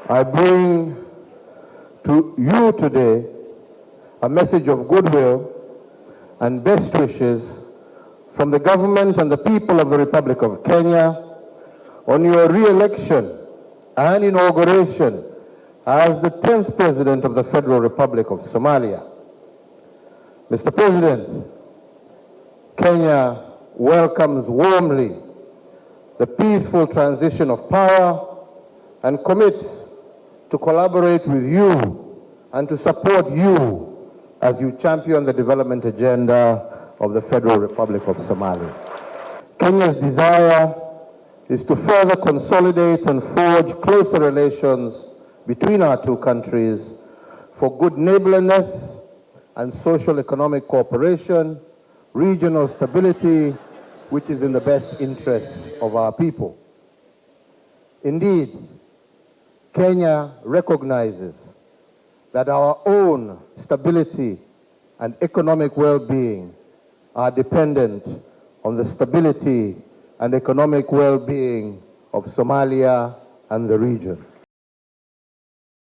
I bring to you today a message of goodwill and best wishes from the government and the people of the Republic of Kenya on your re-election and inauguration as the 10th President of the Federal Republic of Somalia. Mr. President, Kenya welcomes warmly the peaceful transition of power and commits to collaborate with you and to support you as you champion the development agenda of the Federal Republic of Somalia. Kenya's desire is to further consolidate and forge closer relations between our two countries for good neighborliness and social economic cooperation, regional stability, which is in the best interests of our people. Indeed, Kenya recognizes that our own stability and economic well-being are dependent on the stability and economic well-being of Somalia and the region.